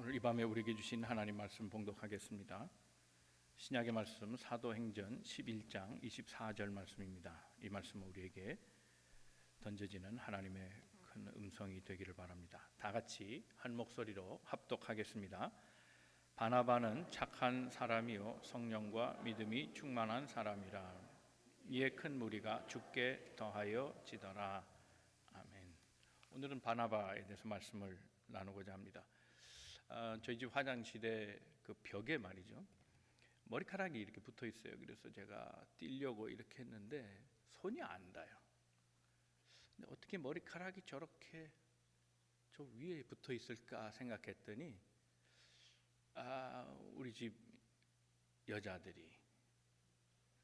오늘 이 밤에 우리에게 주신 하나님 말씀 봉독하겠습니다. 신약의 말씀 사도행전 11장 24절 말씀입니다. 이 말씀은 우리에게 던져지는 하나님의 큰 음성이 되기를 바랍니다. 다 같이 한 목소리로 합독하겠습니다. 바나바는 착한 사람이요 성령과 믿음이 충만한 사람이라. 이에 큰 무리가 주께 더하여 지더라. 아멘. 오늘은 바나바에 대해서 말씀을 나누고자 합니다. 저희 집 화장실에 그 벽에 말이죠, 머리카락이 이렇게 붙어 있어요. 그래서 제가 띄려고 이렇게 했는데 손이 안 닿아요. 근데 어떻게 머리카락이 저렇게 저 위에 붙어 있을까 생각했더니 우리 집 여자들이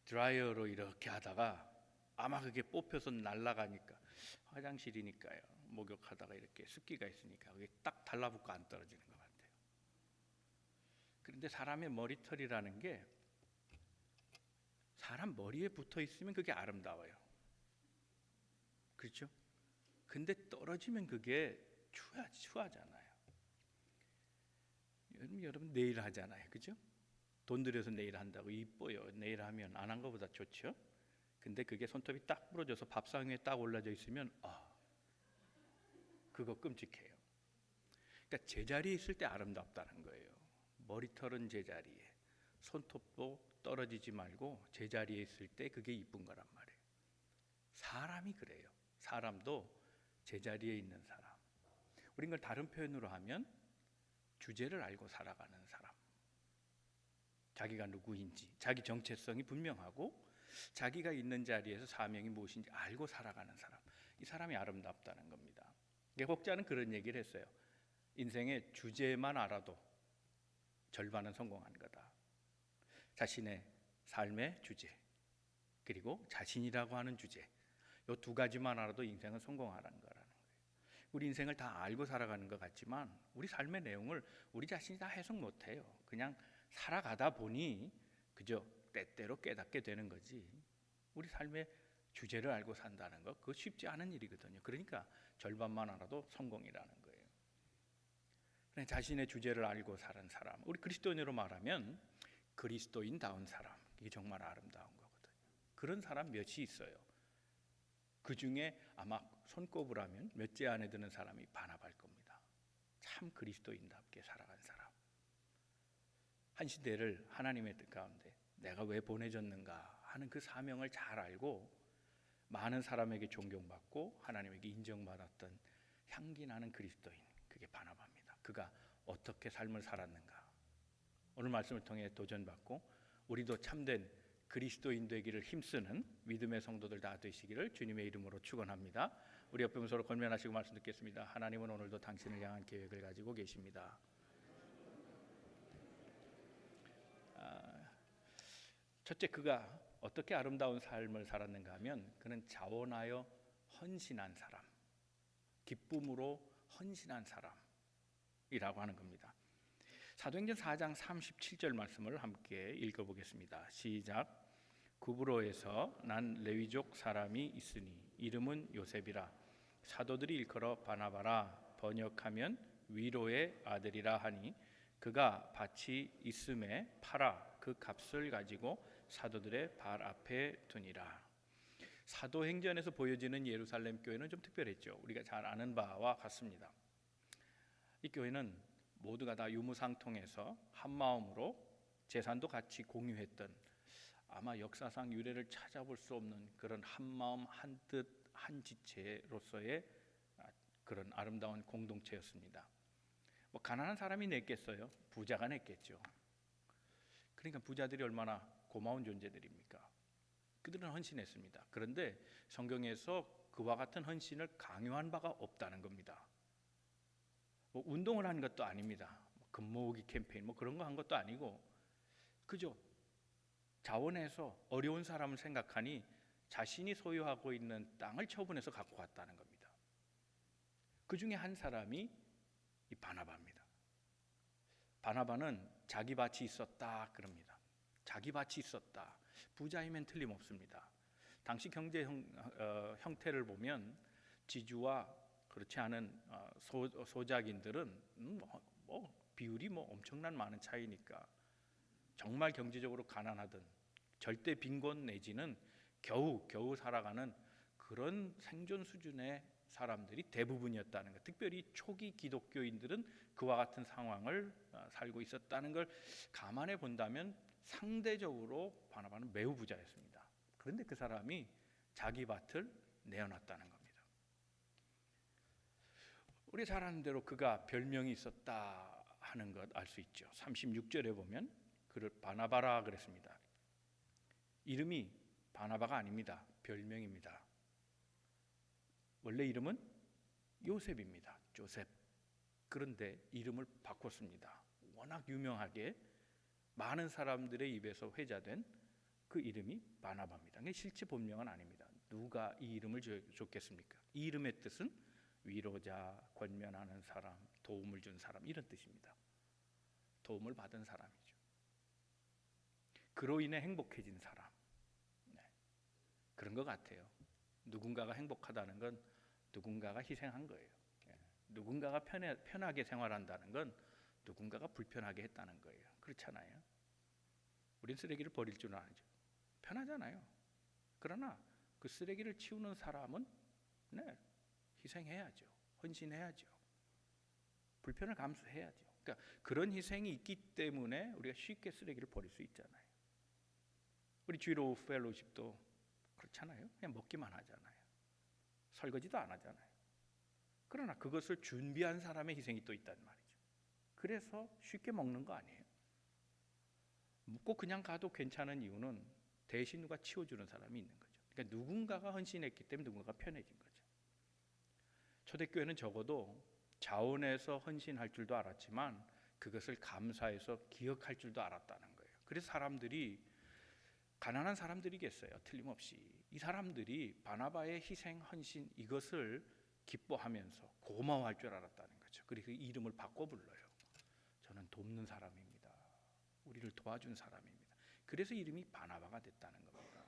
드라이어로 이렇게 하다가 아마 그게 뽑혀서 날아가니까, 화장실이니까요, 목욕하다가 이렇게 습기가 있으니까 그게 딱 달라붙고 안 떨어지는 것 같아요. 그런데 사람의 머리털이라는 게 사람 머리에 붙어 있으면 그게 아름다워요. 그렇죠? 근데 떨어지면 그게 추하잖아요. 여러분 네일 하잖아요. 그죠? 돈 들여서 네일 한다고 이뻐요. 네일 하면 안 한 것보다 좋죠? 근데 그게 손톱이 딱 부러져서 밥상 위에 딱 올라져 있으면 그거 끔찍해요. 그러니까 제자리에 있을 때 아름답다는 거예요. 머리털은 제자리에, 손톱도 떨어지지 말고 제자리에 있을 때 그게 이쁜 거란 말이에요. 사람이 그래요. 사람도 제자리에 있는 사람. 우린 걸 다른 표현으로 하면 주제를 알고 살아가는 사람. 자기가 누구인지, 자기 정체성이 분명하고 자기가 있는 자리에서 사명이 무엇인지 알고 살아가는 사람. 이 사람이 아름답다는 겁니다. 혹자는 그런 얘기를 했어요. 인생의 주제만 알아도 절반은 성공한 거다. 자신의 삶의 주제, 그리고 자신이라고 하는 주제, 이 두 가지만 알아도 인생은 성공하라는 거라는 거예요. 우리 인생을 다 알고 살아가는 것 같지만 우리 삶의 내용을 우리 자신이 다 해석 못해요. 그냥 살아가다 보니 그저 때때로 깨닫게 되는 거지, 우리 삶의 주제를 알고 산다는 거, 그거 쉽지 않은 일이거든요. 그러니까 절반만 알아도 성공이라는 거예요. 자신의 주제를 알고 사는 사람, 우리 그리스도인으로 말하면 그리스도인다운 사람, 이게 정말 아름다운 거거든요. 그런 사람 몇이 있어요. 그 중에 아마 손꼽으라면 몇째 안에 드는 사람이 바나바일 겁니다. 참 그리스도인답게 살아간 사람, 한 시대를 하나님의 뜻 가운데 내가 왜 보내졌는가 하는 그 사명을 잘 알고 많은 사람에게 존경받고 하나님에게 인정받았던 향기나는 그리스도인, 그게 바나바입니다. 그가 어떻게 삶을 살았는가, 오늘 말씀을 통해 도전받고 우리도 참된 그리스도인 되기를 힘쓰는 믿음의 성도들 다 되시기를 주님의 이름으로 축원합니다. 우리 옆에 서로 권면하시고 말씀 듣겠습니다. 하나님은 오늘도 당신을 향한 계획을 가지고 계십니다. 첫째, 그가 어떻게 아름다운 삶을 살았는가 하면 그는 자원하여 헌신한 사람, 기쁨으로 헌신한 사람이라고 하는 겁니다. 사도행전 4장 37절 말씀을 함께 읽어보겠습니다. 시작. 구브로에서 난 레위족 사람이 있으니 이름은 요셉이라. 사도들이 일컬어 바나바라, 번역하면 위로의 아들이라 하니 그가 밭이 있음에 팔아 그 값을 가지고 사도들의 발 앞에 두니라. 사도행전에서 보여지는 예루살렘 교회는 좀 특별했죠. 우리가 잘 아는 바와 같습니다. 이 교회는 모두가 다 유무상통해서 한 마음으로 재산도 같이 공유했던, 아마 역사상 유래를 찾아볼 수 없는 그런 한 마음 한 뜻 한 지체로서의 그런 아름다운 공동체였습니다. 가난한 사람이 냈겠어요? 부자가 냈겠죠. 그러니까 부자들이 얼마나 고마운 존재들입니까? 그들은 헌신했습니다. 그런데 성경에서 그와 같은 헌신을 강요한 바가 없다는 겁니다. 운동을 한 것도 아닙니다. 금모으기 캠페인 그런 거 한 것도 아니고 그저 자원해서 어려운 사람을 생각하니 자신이 소유하고 있는 땅을 처분해서 갖고 왔다는 겁니다. 그 중에 한 사람이 이 바나바입니다. 바나바는 자기 밭이 있었다 그럽니다. 자기 밭이 있었다. 부자이면 틀림없습니다. 당시 경제 형태를 보면 지주와 그렇지 않은 소작인들은 비율이 뭐 엄청난 많은 차이니까 정말 경제적으로 가난하든 절대 빈곤 내지는 겨우 살아가는 그런 생존 수준의 사람들이 대부분이었다는 것. 특별히 초기 기독교인들은 그와 같은 상황을 살고 있었다는 걸 감안해 본다면 상대적으로 바나바는 매우 부자였습니다. 그런데 그 사람이 자기 밭을 내어놨다는 겁니다. 우리 잘 아는 대로 그가 별명이 있었다 하는 것 알 수 있죠. 36절에 보면 그를 바나바라 그랬습니다. 이름이 바나바가 아닙니다. 별명입니다. 원래 이름은 요셉입니다. 조셉. 그런데 이름을 바꿨습니다. 워낙 유명하게 많은 사람들의 입에서 회자된 그 이름이 바나바입니다. 근데 실제 본명은 아닙니다. 누가 이 이름을 줬겠습니까? 이 이름의 뜻은 위로자, 권면하는 사람, 도움을 준 사람 이런 뜻입니다. 도움을 받은 사람이죠. 그로 인해 행복해진 사람. 네. 그런 것 같아요. 누군가가 행복하다는 건 누군가가 희생한 거예요. 네. 누군가가 편하게 생활한다는 건 누군가가 불편하게 했다는 거예요. 그렇잖아요. 우린 쓰레기를 버릴 줄은 알죠. 편하잖아요. 그러나 그 쓰레기를 치우는 사람은 네, 희생해야죠. 헌신해야죠. 불편을 감수해야죠. 그러니까 그런 희생이 있기 때문에 우리가 쉽게 쓰레기를 버릴 수 있잖아요. 우리 주일 펠로우십도 그렇잖아요. 그냥 먹기만 하잖아요. 설거지도 안 하잖아요. 그러나 그것을 준비한 사람의 희생이 또 있단 말이죠. 그래서 쉽게 먹는 거 아니에요. 묵고 그냥 가도 괜찮은 이유는 대신 누가 치워주는 사람이 있는 거죠. 그러니까 누군가가 헌신했기 때문에 누군가가 편해진 거죠. 초대교회는 적어도 자원해서 헌신할 줄도 알았지만 그것을 감사해서 기억할 줄도 알았다는 거예요. 그래서 사람들이 가난한 사람들이겠어요. 틀림없이 이 사람들이 바나바의 희생, 헌신 이것을 기뻐하면서 고마워할 줄 알았다는 거죠. 그리고 그 이름을 바꿔 불러요. 저는 돕는 사람입니다. 우리를 도와준 사람입니다. 그래서 이름이 바나바가 됐다는 겁니다.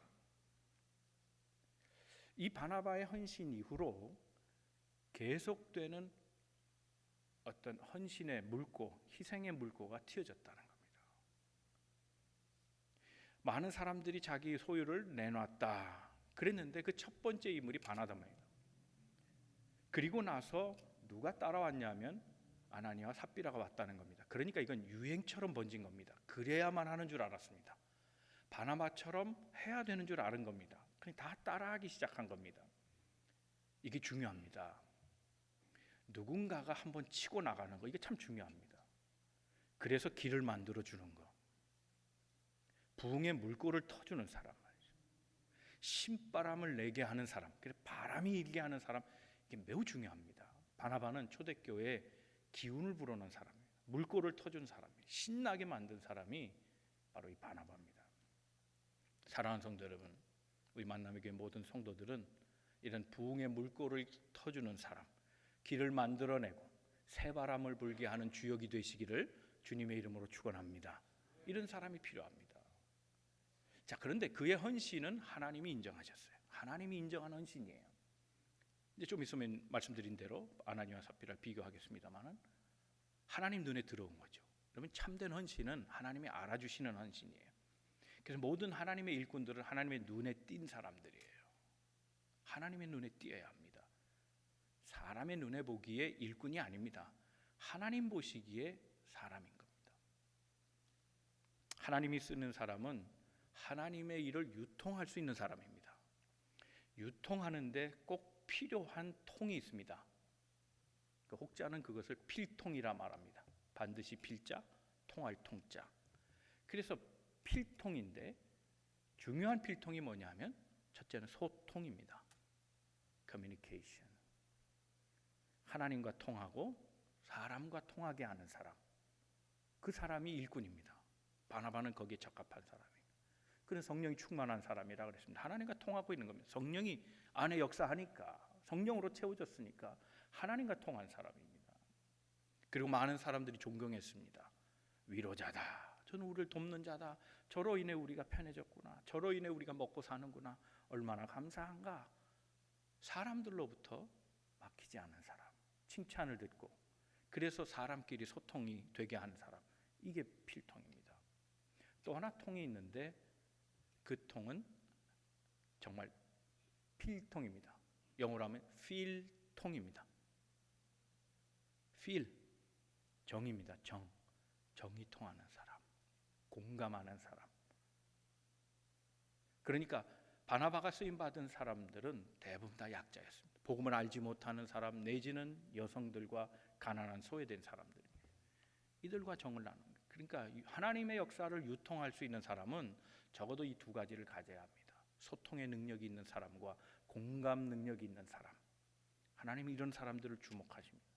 이 바나바의 헌신 이후로 계속되는 어떤 헌신의 물고, 희생의 물고가 튀어졌다는 겁니다. 많은 사람들이 자기 소유를 내놨다 그랬는데 그 첫 번째 인물이 바나바입니다. 그리고 나서 누가 따라왔냐면 아나니아와 삽비라가 왔다는 겁니다. 그러니까 이건 유행처럼 번진 겁니다. 그래야만 하는 줄 알았습니다. 바나바처럼 해야 되는 줄 아는 겁니다. 그냥 다 따라하기 시작한 겁니다. 이게 중요합니다. 누군가가 한번 치고 나가는 거 이게 참 중요합니다. 그래서 길을 만들어 주는 거, 부흥의 물꼬를 터주는 사람 말이죠. 신바람을 내게 하는 사람, 그래서 바람이 일게 하는 사람 이게 매우 중요합니다. 바나바는 초대교회에 기운을 불어넣은 사람이에요. 물꼬를 터준 사람이에요. 신나게 만든 사람이 바로 이 바나바입니다. 사랑하는 성도 여러분, 우리 만남의 교회 모든 성도들은 이런 부흥의 물꼬를 터주는 사람, 길을 만들어내고 새바람을 불게 하는 주역이 되시기를 주님의 이름으로 축원합니다. 이런 사람이 필요합니다. 자, 그런데 그의 헌신은 하나님이 인정하셨어요. 하나님이 인정한 헌신이에요. 이제 좀 있으면 말씀드린 대로 아나니아와 삽비라를 비교하겠습니다만은 하나님 눈에 들어온 거죠. 여러분 참된 헌신은 하나님이 알아주시는 헌신이에요. 그래서 모든 하나님의 일꾼들은 하나님의 눈에 띈 사람들이에요. 하나님의 눈에 띄어야 합니다. 사람의 눈에 보기에 일꾼이 아닙니다. 하나님 보시기에 사람인 겁니다. 하나님이 쓰는 사람은 하나님의 일을 유통할 수 있는 사람입니다. 유통하는데 꼭 필요한 통이 있습니다. 그 혹자는 그것을 필통이라 말합니다. 반드시 필자, 통할 통자. 그래서 필통인데 중요한 필통이 뭐냐면 첫째는 소통입니다. 커뮤니케이션. 하나님과 통하고 사람과 통하게 하는 사람. 그 사람이 일꾼입니다. 바나바는 거기에 적합한 사람이에요. 그는 성령이 충만한 사람이라 그랬습니다. 하나님과 통하고 있는 겁니다. 성령이 안에 역사하니까 성령으로 채워졌으니까 하나님과 통한 사람입니다. 그리고 많은 사람들이 존경했습니다. 위로자다. 저는 우리를 돕는 자다. 저로 인해 우리가 편해졌구나. 저로 인해 우리가 먹고 사는구나. 얼마나 감사한가. 사람들로부터 막히지 않은 사람. 칭찬을 듣고 그래서 사람끼리 소통이 되게 하는 사람, 이게 필통입니다. 또 하나 통이 있는데 그 통은 정말 필통입니다. 영어로 하면 필통입니다. 필, 정입니다. 정이 통하는 사람, 공감하는 사람. 그러니까 바나바가 쓰임받은 사람들은 대부분 다 약자였습니다. 복음을 알지 못하는 사람 내지는 여성들과 가난한 소외된 사람들입니다. 이들과 정을 나눕니다. 그러니까 하나님의 역사를 유통할 수 있는 사람은 적어도 이 두 가지를 가져야 합니다. 소통의 능력이 있는 사람과 공감 능력이 있는 사람. 하나님이 이런 사람들을 주목하십니다.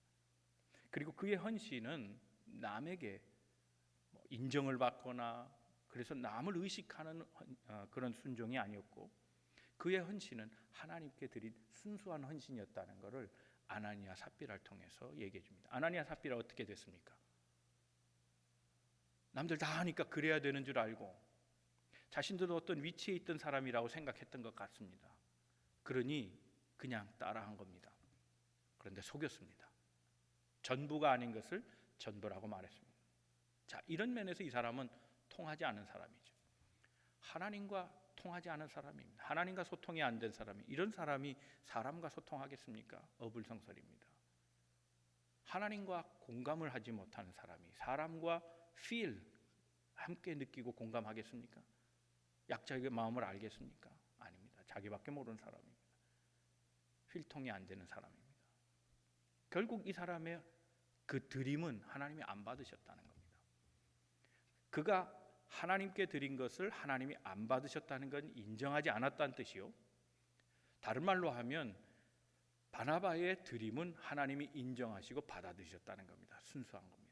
그리고 그의 헌신은 남에게 인정을 받거나 그래서 남을 의식하는 그런 순종이 아니었고, 그의 헌신은 하나님께 드린 순수한 헌신이었다는 것을 아나니아 삽비라를 통해서 얘기해 줍니다. 아나니아 삽비라 어떻게 됐습니까? 남들 다 하니까 그래야 되는 줄 알고 자신들도 어떤 위치에 있던 사람이라고 생각했던 것 같습니다. 그러니 그냥 따라한 겁니다. 그런데 속였습니다. 전부가 아닌 것을 전부라고 말했습니다. 자, 이런 면에서 이 사람은 통하지 않은 사람이죠. 하나님과 통하지 않은 사람입니다. 하나님과 소통이 안 된 사람이, 이런 사람이 사람과 소통하겠습니까? 어불성설입니다. 하나님과 공감을 하지 못하는 사람이 사람과 feel, 함께 느끼고 공감하겠습니까? 약자의 마음을 알겠습니까? 아닙니다. 자기밖에 모르는 사람입니다. 필통이 안 되는 사람입니다. 결국 이 사람의 그 드림은 하나님이 안 받으셨다는 겁니다. 그가 하나님께 드린 것을 하나님이 안 받으셨다는 건 인정하지 않았다는 뜻이요. 다른 말로 하면 바나바의 드림은 하나님이 인정하시고 받아들이셨다는 겁니다. 순수한 겁니다.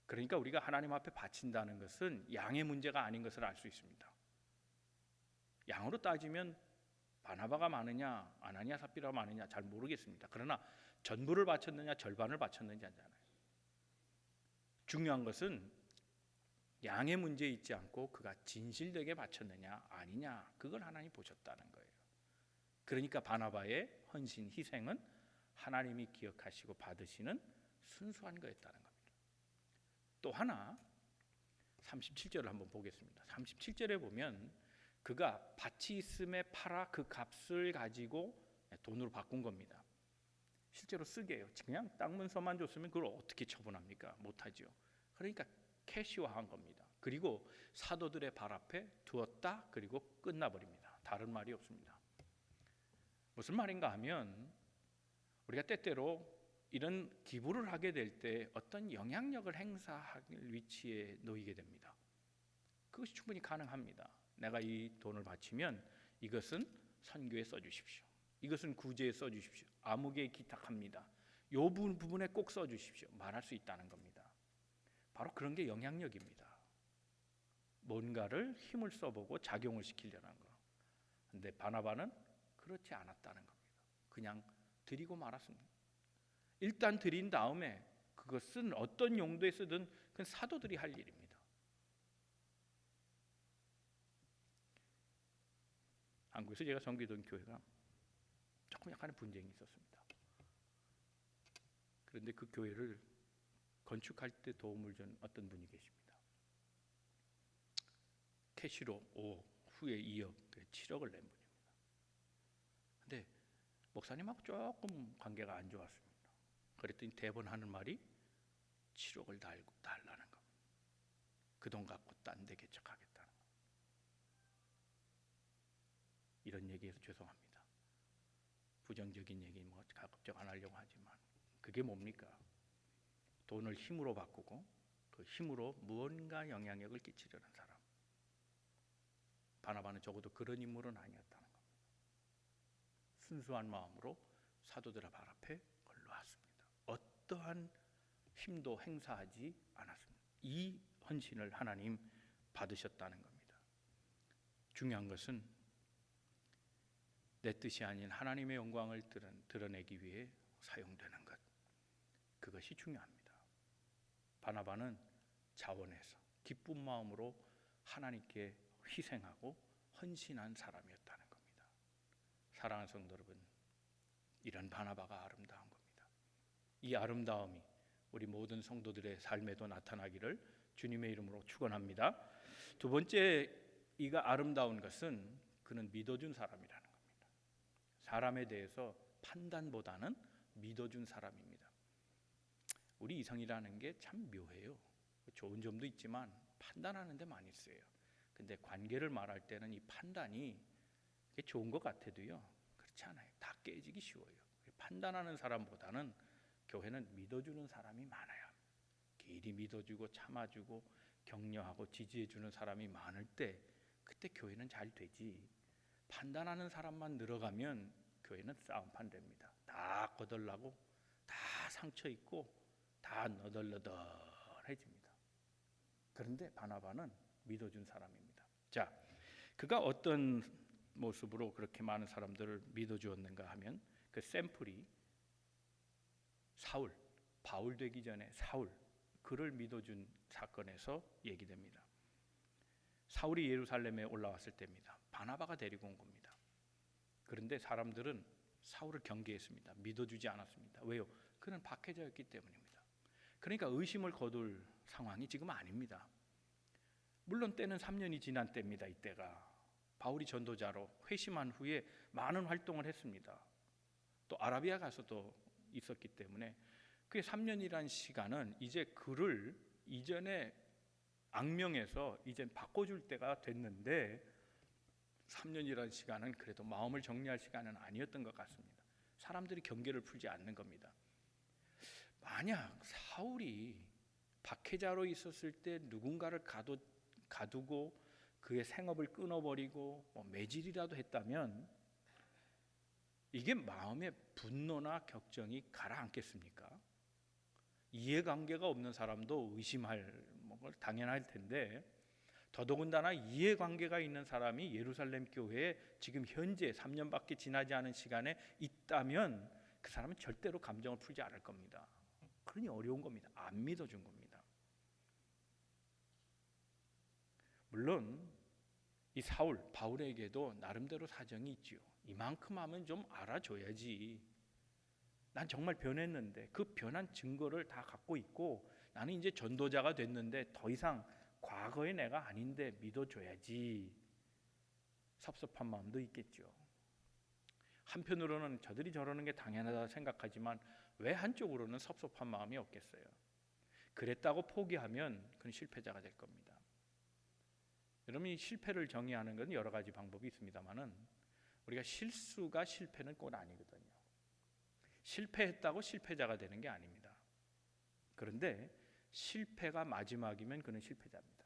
그러니까 우리가 하나님 앞에 바친다는 것은 양의 문제가 아닌 것을 알 수 있습니다. 양으로 따지면 바나바가 많으냐 아나니아 삽비라가 많으냐 잘 모르겠습니다. 그러나 전부를 바쳤느냐 절반을 바쳤느냐 하잖아요. 중요한 것은 양의 문제에 있지 않고 그가 진실되게 바쳤느냐 아니냐, 그걸 하나님 보셨다는 거예요. 그러니까 바나바의 헌신 희생은 하나님이 기억하시고 받으시는 순수한 거였다는 겁니다. 또 하나 37절을 한번 보겠습니다. 37절에 보면 그가 밭이 있음에 팔아 그 값을 가지고 돈으로 바꾼 겁니다. 실제로 쓰게 해요. 그냥 땅 문서만 줬으면 그걸 어떻게 처분합니까? 못하죠. 그러니까 캐시화한 겁니다. 그리고 사도들의 발 앞에 두었다. 그리고 끝나버립니다. 다른 말이 없습니다. 무슨 말인가 하면 우리가 때때로 이런 기부를 하게 될 때 어떤 영향력을 행사할 위치에 놓이게 됩니다. 그것이 충분히 가능합니다. 내가 이 돈을 바치면 이것은 선교에 써주십시오. 이것은 구제에 써주십시오. 아무개에 기탁합니다. 이 부분에 꼭 써주십시오. 말할 수 있다는 겁니다. 바로 그런 게 영향력입니다. 뭔가를 힘을 써보고 작용을 시키려는 거. 근데 바나바는 그렇지 않았다는 겁니다. 그냥 드리고 말았습니다. 일단 드린 다음에 그것은 어떤 용도에 쓰든 그건 사도들이 할 일입니다. 한국에서 제가 섬기던 교회가 조금 약간의 분쟁이 있었습니다. 그런데 그 교회를 건축할 때 도움을 준 어떤 분이 계십니다. 캐시로 5, 후에 2억, 7억을 낸 분입니다. 근데 목사님하고 조금 관계가 안 좋았습니다. 그랬더니 대번 하는 말이 7억을 달라는 겁니다. 그 돈 갖고 딴 데 개척하겠다는 겁니다. 이런 얘기해서 죄송합니다. 부정적인 얘기 가급적 안 하려고 하지만 그게 뭡니까? 돈을 힘으로 바꾸고 그 힘으로 무언가 영향력을 끼치려는 사람. 바나바는 적어도 그런 인물은 아니었다는 겁니다. 순수한 마음으로 사도들의 발 앞에 걸러왔습니다. 어떠한 힘도 행사하지 않았습니다. 이 헌신을 하나님 받으셨다는 겁니다. 중요한 것은 내 뜻이 아닌 하나님의 영광을 드러내기 위해 사용되는 것, 그것이 중요합니다. 바나바는 자원해서 기쁜 마음으로 하나님께 희생하고 헌신한 사람이었다는 겁니다. 사랑하는 성도 여러분, 이런 바나바가 아름다운 겁니다. 이 이 아름다움이 우리 모든 성도들의 삶에도 나타나기를 주님의 이름으로 축원합니다. 두 번째, 이가 아름다운 것은 그는 믿어준 사람이라는 겁니다. 사람에 대해서 판단보다는 믿어준 사람입니다. 우리 이성이라는 게 참 묘해요. 좋은 점도 있지만 판단하는 데 많이 쓰여요. 근데 관계를 말할 때는 이 판단이 좋은 것 같아도요, 그렇지 않아요. 다 깨지기 쉬워요. 판단하는 사람보다는 교회는 믿어주는 사람이 많아요. 길이 믿어주고 참아주고 격려하고 지지해주는 사람이 많을 때 그때 교회는 잘 되지. 판단하는 사람만 늘어가면 교회는 싸움판 됩니다. 다 거덜나고 다 상처 있고 다 너덜너덜해집니다. 그런데 바나바는 믿어준 사람입니다. 자, 그가 어떤 모습으로 그렇게 많은 사람들을 믿어주었는가 하면 그 샘플이 사울, 바울 되기 전에 사울, 그를 믿어준 사건에서 얘기됩니다. 사울이 예루살렘에 올라왔을 때입니다. 바나바가 데리고 온 겁니다. 그런데 사람들은 사울을 경계했습니다. 믿어주지 않았습니다. 왜요? 그는 박해자였기 때문입니다. 그러니까 의심을 거둘 상황이 지금 아닙니다. 물론 때는 3년이 지난 때입니다. 이때가 바울이 전도자로 회심한 후에 많은 활동을 했습니다. 또 아라비아 가서도 있었기 때문에 그 3년이란 시간은 이제 그를 이전에 악명에서 이제 바꿔줄 때가 됐는데 3년이라는 시간은 그래도 마음을 정리할 시간은 아니었던 것 같습니다. 사람들이 경계를 풀지 않는 겁니다. 만약 사울이 박해자로 있었을 때 누군가를 가두고 그의 생업을 끊어버리고 매질이라도 했다면 이게 마음의 분노나 격정이 가라앉겠습니까? 이해관계가 없는 사람도 의심할 걸 당연할 텐데 더더군다나 이해관계가 있는 사람이 예루살렘 교회에 지금 현재 3년밖에 지나지 않은 시간에 있다면 그 사람은 절대로 감정을 풀지 않을 겁니다. 그러니 어려운 겁니다. 안 믿어준 겁니다. 물론 이 사울, 바울에게도 나름대로 사정이 있지요. 이만큼 하면 좀 알아줘야지. 난 정말 변했는데 그 변한 증거를 다 갖고 있고 나는 이제 전도자가 됐는데 더 이상 과거의 내가 아닌데 믿어줘야지. 섭섭한 마음도 있겠죠. 한편으로는 저들이 저러는 게 당연하다 생각하지만 왜 한쪽으로는 섭섭한 마음이 없겠어요. 그랬다고 포기하면 그건 실패자가 될 겁니다. 여러분이 실패를 정의하는 건 여러 가지 방법이 있습니다만은 우리가 실수가 실패는 꼭 아니거든요. 실패했다고 실패자가 되는 게 아닙니다. 그런데 실패가 마지막이면 그는 실패자입니다.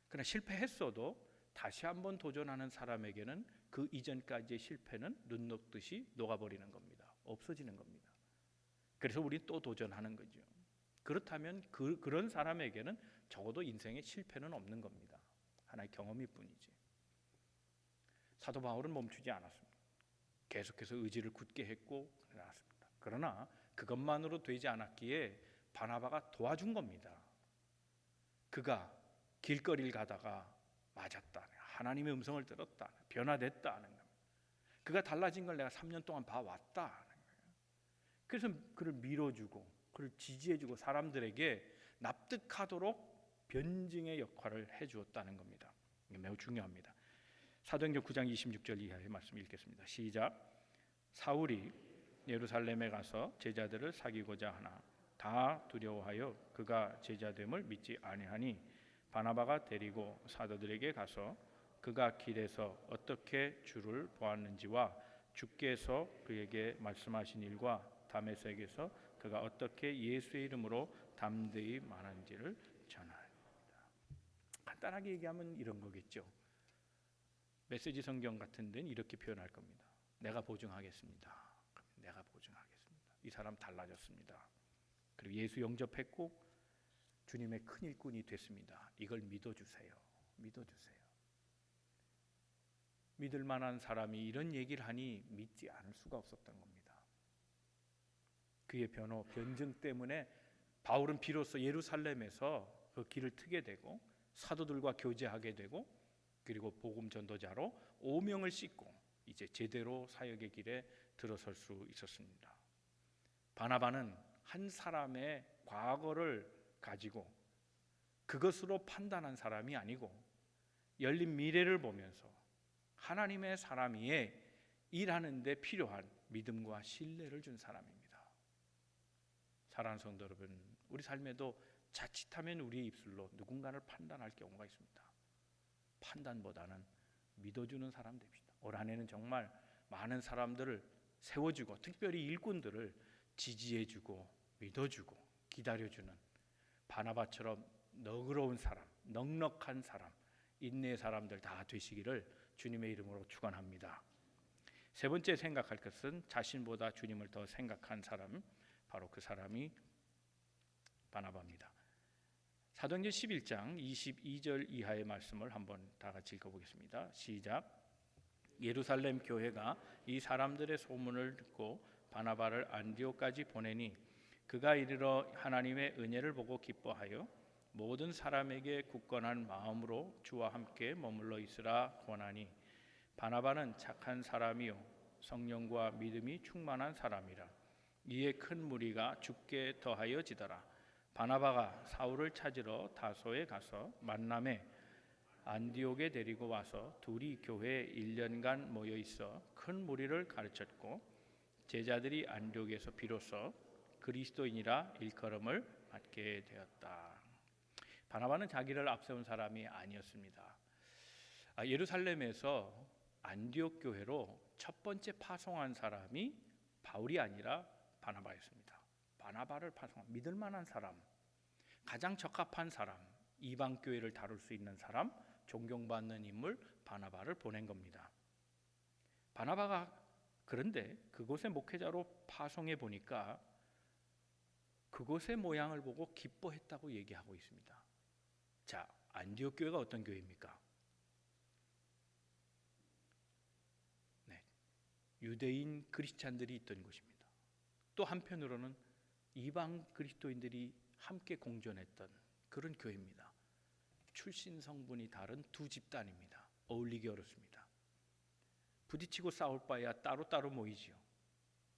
그러나 실패했어도 다시 한번 도전하는 사람에게는 그 이전까지의 실패는 눈 녹듯이 녹아버리는 겁니다. 없어지는 겁니다. 그래서 우리 또 도전하는 거죠. 그렇다면 그런 사람에게는 적어도 인생에 실패는 없는 겁니다. 하나의 경험일 뿐이지. 사도 바울은 멈추지 않았습니다. 계속해서 의지를 굳게 했고 그랬습니다. 그러나 그것만으로 되지 않았기에 바나바가 도와준 겁니다. 그가 길거리를 가다가 맞았다, 하나님의 음성을 들었다, 변화됐다는 겁니다. 그가 달라진 걸 내가 3년 동안 봐왔다. 그래서 그를 밀어주고 그를 지지해주고 사람들에게 납득하도록 변증의 역할을 해주었다는 겁니다. 이게 매우 중요합니다. 사도행전 9장 26절 이하의 말씀 읽겠습니다. 시작. 사울이 예루살렘에 가서 제자들을 사귀고자 하나 다 두려워하여 그가 제자됨을 믿지 아니하니 바나바가 데리고 사도들에게 가서 그가 길에서 어떻게 주를 보았는지와 주께서 그에게 말씀하신 일과 다메섹에서 그가 어떻게 예수의 이름으로 담대히 말한지를 전하였습니다. 간단하게 얘기하면 이런 거겠죠. 메시지 성경 같은 데는 이렇게 표현할 겁니다. 내가 보증하겠습니다. 내가 보증하겠습니다. 이 사람 달라졌습니다. 그리고 예수 영접했고 주님의 큰 일꾼이 됐습니다. 이걸 믿어주세요. 믿어주세요. 믿을 만한 사람이 이런 얘기를 하니 믿지 않을 수가 없었던 겁니다. 그의 변증 때문에 바울은 비로소 예루살렘에서 그 길을 트게 되고 사도들과 교제하게 되고 그리고 복음 전도자로 오명을 씻고 이제 제대로 사역의 길에 들어설 수 있었습니다. 바나바는 한 사람의 과거를 가지고 그것으로 판단한 사람이 아니고 열린 미래를 보면서 하나님의 사람 위에 일하는 데 필요한 믿음과 신뢰를 준 사람입니다. 사랑하는 성도 여러분, 우리 삶에도 자칫하면 우리의 입술로 누군가를 판단할 경우가 있습니다. 판단보다는 믿어주는 사람 됩시다. 올 한 해는 정말 많은 사람들을 세워주고 특별히 일꾼들을 지지해주고 믿어주고 기다려주는 바나바처럼 너그러운 사람, 넉넉한 사람, 인내의 사람들 다 되시기를 주님의 이름으로 축원합니다. 세 번째 생각할 것은 자신보다 주님을 더 생각한 사람, 바로 그 사람이 바나바입니다. 사도행전 11장 22절 이하의 말씀을 한번 다 같이 읽어보겠습니다. 시작. 예루살렘 교회가 이 사람들의 소문을 듣고 바나바를 안디옥까지 보내니 그가 이르러 하나님의 은혜를 보고 기뻐하여 모든 사람에게 굳건한 마음으로 주와 함께 머물러 있으라 권하니 바나바는 착한 사람이요 성령과 믿음이 충만한 사람이라. 이에 큰 무리가 죽게 더하여지더라. 바나바가 사울을 찾으러 다소에 가서 만남에 안디옥에 데리고 와서 둘이 교회에 1년간 모여 있어 큰 무리를 가르쳤고 제자들이 안디옥에서 비로소 그리스도인이라 일컬음을 받게 되었다. 바나바는 자기를 앞세운 사람이 아니었습니다. 예루살렘에서 안디옥 교회로 첫 번째 파송한 사람이 바울이 아니라 바나바였습니다. 바나바를 파송한 믿을 만한 사람, 가장 적합한 사람, 이방 교회를 다룰 수 있는 사람, 존경받는 인물 바나바를 보낸 겁니다. 바나바가 그런데 그곳의 목회자로 파송해 보니까 그곳의 모양을 보고 기뻐했다고 얘기하고 있습니다. 자, 안디옥 교회가 어떤 교회입니까? 네, 유대인 크리스찬들이 있던 곳입니다. 또 한편으로는 이방 그리스도인들이 함께 공존했던 그런 교회입니다. 출신 성분이 다른 두 집단입니다. 어울리기 어렵습니다. 부딪히고 싸울 바에야 따로따로 모이지요.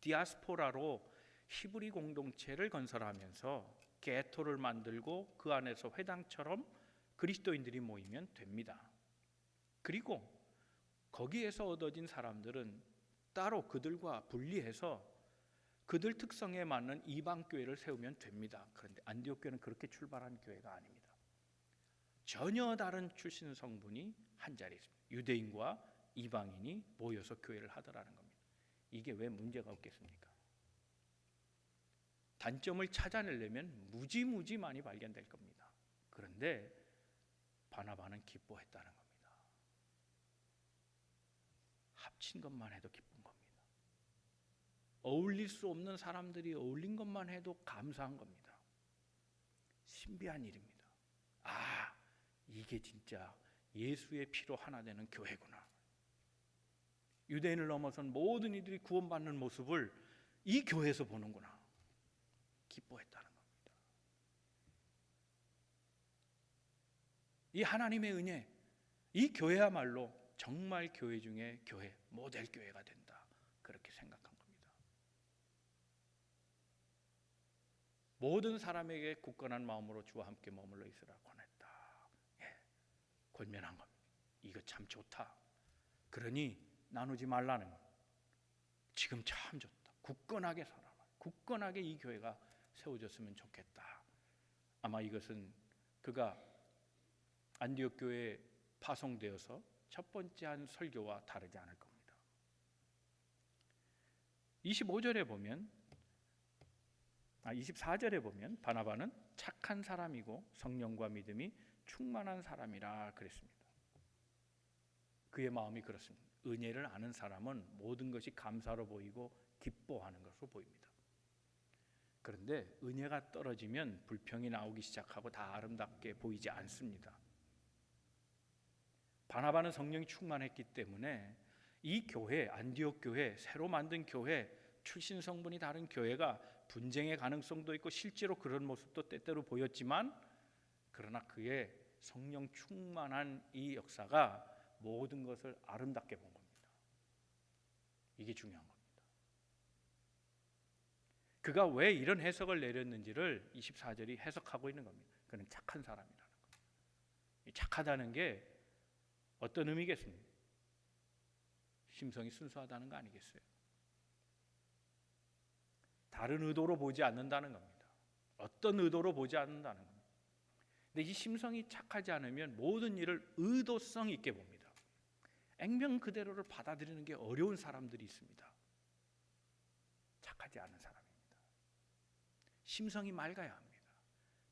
디아스포라로 히브리 공동체를 건설하면서 게토를 만들고 그 안에서 회당처럼 그리스도인들이 모이면 됩니다. 그리고 거기에서 얻어진 사람들은 따로 그들과 분리해서 그들 특성에 맞는 이방 교회를 세우면 됩니다. 그런데 안디옥 교회는 그렇게 출발한 교회가 아닙니다. 전혀 다른 출신 성분이 한 자리에 있습니다. 유대인과 이방인이 모여서 교회를 하더라는 겁니다. 이게 왜 문제가 없겠습니까? 단점을 찾아내려면 무지 많이 발견될 겁니다. 그런데 바나바는 기뻐했다는 겁니다. 합친 것만 해도 기쁜 겁니다. 어울릴 수 없는 사람들이 어울린 것만 해도 감사한 겁니다. 신비한 일입니다. 이게 진짜 예수의 피로 하나 되는 교회구나. 유대인을 넘어선 모든 이들이 구원받는 모습을 이 교회에서 보는구나. 기뻐했다는 겁니다. 이 하나님의 은혜, 이 교회야말로 정말 교회 중에 교회, 모델 교회가 된다. 그렇게 생각한 겁니다. 모든 사람에게 굳건한 마음으로 주와 함께 머물러 있으라 권했다. 권면한 겁니다. 이거 참 좋다. 그러니 나누지 말라는 것. 지금 참 좋다. 굳건하게 살아라. 굳건하게 이 교회가 세워졌으면 좋겠다. 아마 이것은 그가 안디옥 교회에 파송되어서 첫 번째 한 설교와 다르지 않을 겁니다. 24절에 보면 바나바는 착한 사람이고 성령과 믿음이 충만한 사람이라 그랬습니다. 그의 마음이 그렇습니다. 은혜를 아는 사람은 모든 것이 감사로 보이고 기뻐하는 것으로 보입니다. 그런데 은혜가 떨어지면 불평이 나오기 시작하고 다 아름답게 보이지 않습니다. 바나바는 성령이 충만했기 때문에 이 교회, 안디옥 교회, 새로 만든 교회, 출신 성분이 다른 교회가 분쟁의 가능성도 있고 실제로 그런 모습도 때때로 보였지만 그러나 그의 성령 충만한 이 역사가 모든 것을 아름답게 본 겁니다. 이게 중요한 겁니다. 그가 왜 이런 해석을 내렸는지를 24절이 해석하고 있는 겁니다. 그는 착한 사람이라는 거예요. 이 착하다는 게 어떤 의미겠습니까? 심성이 순수하다는 거 아니겠어요? 다른 의도로 보지 않는다는 겁니다. 어떤 의도로 보지 않는다는 겁니다. 근데 이 심성이 착하지 않으면 모든 일을 의도성 있게 봅니다. 액면 그대로를 받아들이는 게 어려운 사람들이 있습니다. 착하지 않은 사람입니다. 심성이 맑아야 합니다.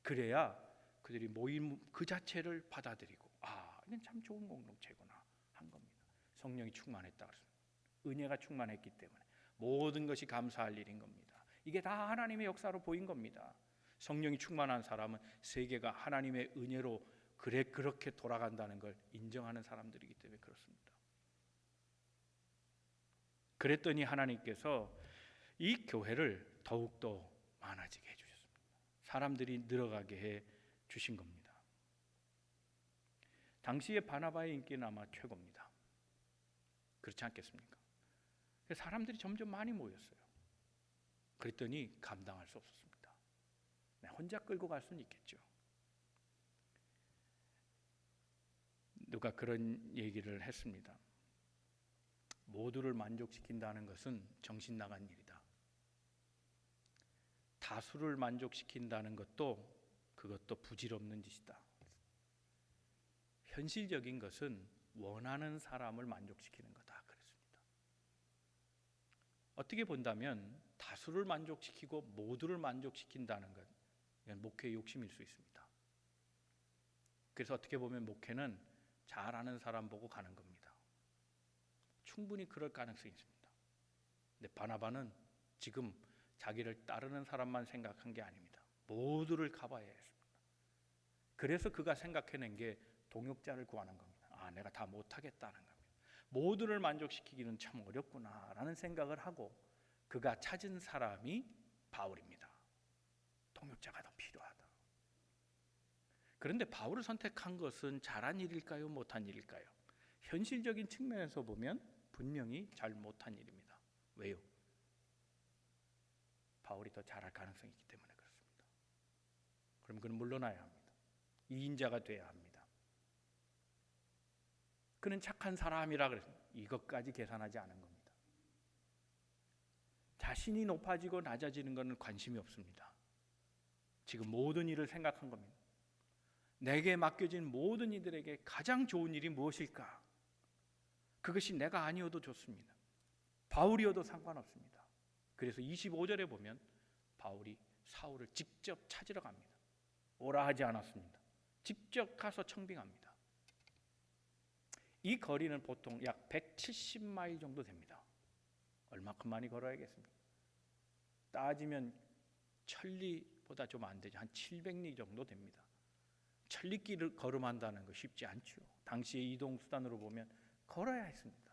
그래야 그들이 모임 그 자체를 받아들이고 이건 참 좋은 공동체구나 한 겁니다. 성령이 충만했다 그랬습니다. 은혜가 충만했기 때문에 모든 것이 감사할 일인 겁니다. 이게 다 하나님의 역사로 보인 겁니다. 성령이 충만한 사람은 세계가 하나님의 은혜로 그렇게 돌아간다는 걸 인정하는 사람들이기 때문에 그렇습니다. 그랬더니 하나님께서 이 교회를 더욱더 많아지게 해주셨습니다. 사람들이 늘어가게 해 주신 겁니다. 당시에 바나바의 인기는 아마 최고입니다. 그렇지 않겠습니까? 사람들이 점점 많이 모였어요. 그랬더니 감당할 수 없었습니다. 혼자 끌고 갈 수는 있겠죠. 누가 그런 얘기를 했습니다. 모두를 만족시킨다는 것은 정신 나간 일이다. 다수를 만족시킨다는 그것도 부질없는 짓이다. 현실적인 것은 원하는 사람을 만족시키는 거다 그랬습니다. 어떻게 본다면 다수를 만족시키고 모두를 만족시킨다는 것, 목회의 욕심일 수 있습니다. 그래서 어떻게 보면 목회는 잘 아는 사람 보고 가는 겁니다. 충분히 그럴 가능성이 있습니다. 근데 바나바는 지금 자기를 따르는 사람만 생각한 게 아닙니다. 모두를 가봐야 했습니다. 그래서 그가 생각해낸 게 동역자를 구하는 겁니다. 내가 다 못하겠다는 겁니다. 모두를 만족시키기는 참 어렵구나라는 생각을 하고 그가 찾은 사람이 바울입니다. 동역자가 더 필요하다. 그런데 바울을 선택한 것은 잘한 일일까요? 못한 일일까요? 현실적인 측면에서 보면 분명히 잘 못한 일입니다. 왜요? 바울이 더 잘할 가능성이 있기 때문에 그렇습니다. 그럼 그는 물러나야 합니다. 이인자가 돼야 합니다. 그는 착한 사람이라 그랬습니다. 이것까지 계산하지 않은 겁니다. 자신이 높아지고 낮아지는 것은 관심이 없습니다. 지금 모든 일을 생각한 겁니다. 내게 맡겨진 모든 이들에게 가장 좋은 일이 무엇일까? 그것이 내가 아니어도 좋습니다. 바울이어도 상관없습니다. 그래서 25절에 보면 바울이 사울을 직접 찾으러 갑니다. 오라 하지 않았습니다. 직접 가서 청빙합니다. 이 거리는 보통 약 170마일 정도 됩니다. 얼마큼 많이 걸어야겠습니까? 따지면 천리보다 좀 안 되죠. 한 700리 정도 됩니다. 천리길을 걸음한다는 거 쉽지 않죠. 당시의 이동수단으로 보면 걸어야 했습니다.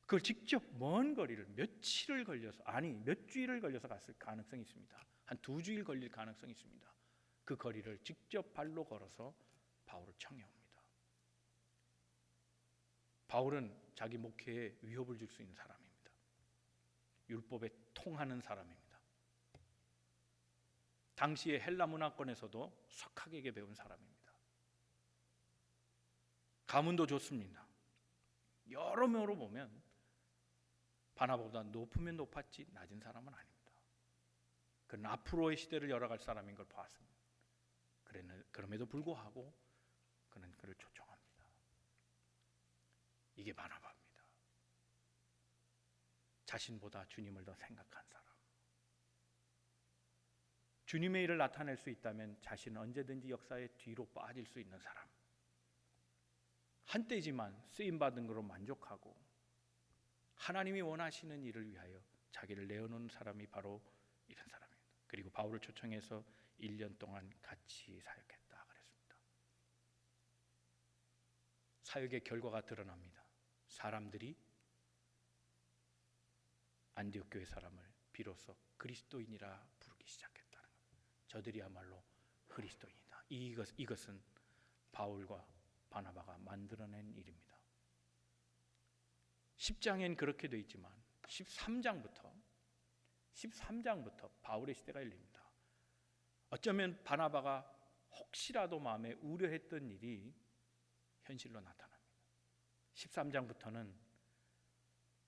그걸 직접 먼 거리를 몇 주일을 걸려서 갔을 가능성이 있습니다. 한 2주일 걸릴 가능성이 있습니다. 그 거리를 직접 발로 걸어서 바울을 청해옵니다. 바울은 자기 목회에 위협을 줄 수 있는 사람입니다. 율법에 통하는 사람입니다. 당시의 헬라 문화권에서도 석학에게 배운 사람입니다. 가문도 좋습니다. 여러모로 보면 바나바보다 높으면 높았지 낮은 사람은 아닙니다. 그는 앞으로의 시대를 열어갈 사람인 걸 봤습니다. 그럼에도 불구하고 그는 그를 초청합니다. 이게 바나바입니다. 자신보다 주님을 더 생각한 사람. 주님의 일을 나타낼 수 있다면 자신은 언제든지 역사의 뒤로 빠질 수 있는 사람. 한때지만 쓰임받은 것으로 만족하고 하나님이 원하시는 일을 위하여 자기를 내어놓는 사람이 바로 이런 사람입니다. 그리고 바울을 초청해서 1년 동안 같이 사역했다 그랬습니다. 사역의 결과가 드러납니다. 사람들이 안디옥 교회 사람을 비로소 그리스도인이라 부르기 시작했다는 겁니다. 저들이야말로 그리스도인이다. 이것은 바울과 바나바가 만들어낸 일입니다. 10장엔 그렇게 되어 있지만 13장부터 13장부터 바울의 시대가 열립니다. 어쩌면 바나바가 혹시라도 마음에 우려했던 일이 현실로 나타납니다. 13장부터는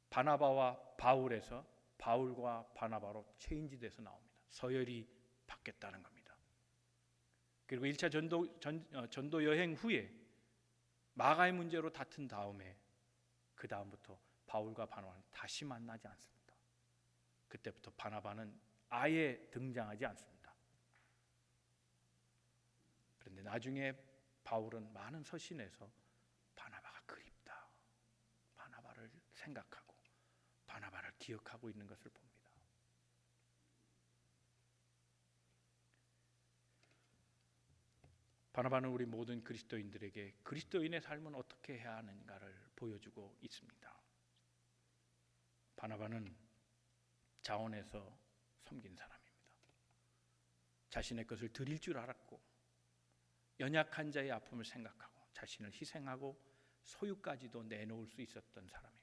바나바와 바울에서 바울과 바나바로 체인지돼서 나옵니다. 서열이 바뀌었다는 겁니다. 그리고 1차 전도 여행 후에 마가의 문제로 다툰 다음에 그 다음부터 바울과 바나바는 다시 만나지 않습니다. 그때부터 바나바는 아예 등장하지 않습니다. 그런데 나중에 바울은 많은 서신에서 바나바가 그립다, 바나바를 생각하고 바나바를 기억하고 있는 것을 봅니다. 바나바는 우리 모든 그리스도인들에게 그리스도인의 삶은 어떻게 해야 하는가를 보여주고 있습니다. 바나바는 자원해서 섬긴 사람입니다. 자신의 것을 드릴 줄 알았고 연약한 자의 아픔을 생각하고 자신을 희생하고 소유까지도 내놓을 수 있었던 사람입니다.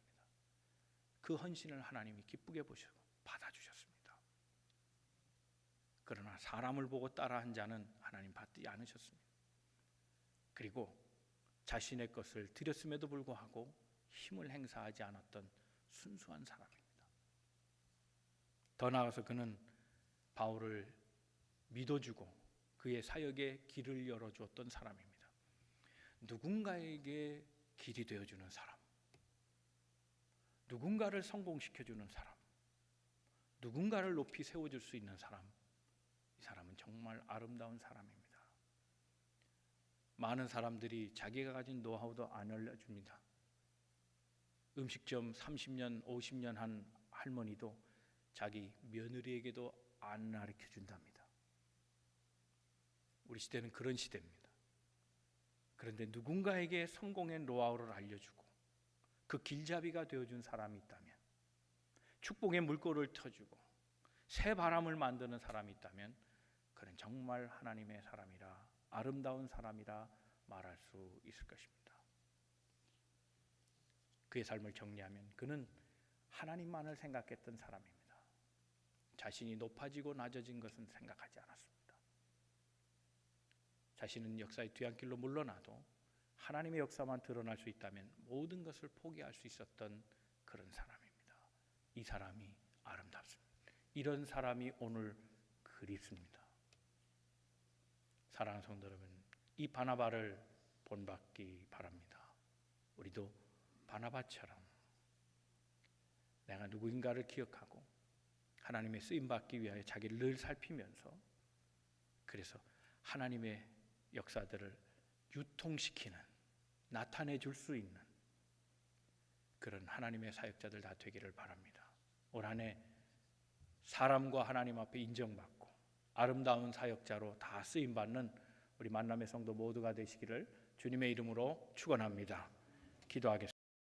그 헌신을 하나님이 기쁘게 보시고 받아주셨습니다. 그러나 사람을 보고 따라한 자는 하나님 받지 않으셨습니다. 그리고 자신의 것을 드렸음에도 불구하고 힘을 행사하지 않았던 순수한 사람입니다. 더 나아가서 그는 바울을 믿어주고 그의 사역에 길을 열어주었던 사람입니다. 누군가에게 길이 되어주는 사람, 누군가를 성공시켜주는 사람, 누군가를 높이 세워줄 수 있는 사람, 이 사람은 정말 아름다운 사람입니다. 많은 사람들이 자기가 가진 노하우도 안 알려줍니다. 음식점 30년, 50년 한 할머니도 자기 며느리에게도 안 가르쳐준답니다. 우리 시대는 그런 시대입니다. 그런데 누군가에게 성공의 노하우를 알려주고 그 길잡이가 되어준 사람이 있다면, 축복의 물꼬를 터주고 새 바람을 만드는 사람이 있다면 그는 정말 하나님의 사람이라, 아름다운 사람이라 말할 수 있을 것입니다. 그의 삶을 정리하면 그는 하나님만을 생각했던 사람입니다. 자신이 높아지고 낮아진 것은 생각하지 않았습니다. 자신은 역사의 뒤안길로 물러나도 하나님의 역사만 드러날 수 있다면 모든 것을 포기할 수 있었던 그런 사람입니다. 이 사람이 아름답습니다. 이런 사람이 오늘 그립습니다. 사랑하는 성도 여러분, 이 바나바를 본받기 바랍니다. 우리도 바나바처럼 내가 누구인가를 기억하고 하나님의 쓰임받기 위하여 자기를 늘 살피면서, 그래서 하나님의 역사들을 유통시키는, 나타내 줄 수 있는 그런 하나님의 사역자들 다 되기를 바랍니다. 올 한 해 사람과 하나님 앞에 인정받고 아름다운 사역자로 다 쓰임받는 우리 만남의 성도 모두가 되시기를 주님의 이름으로 축원합니다. 기도하겠습니다.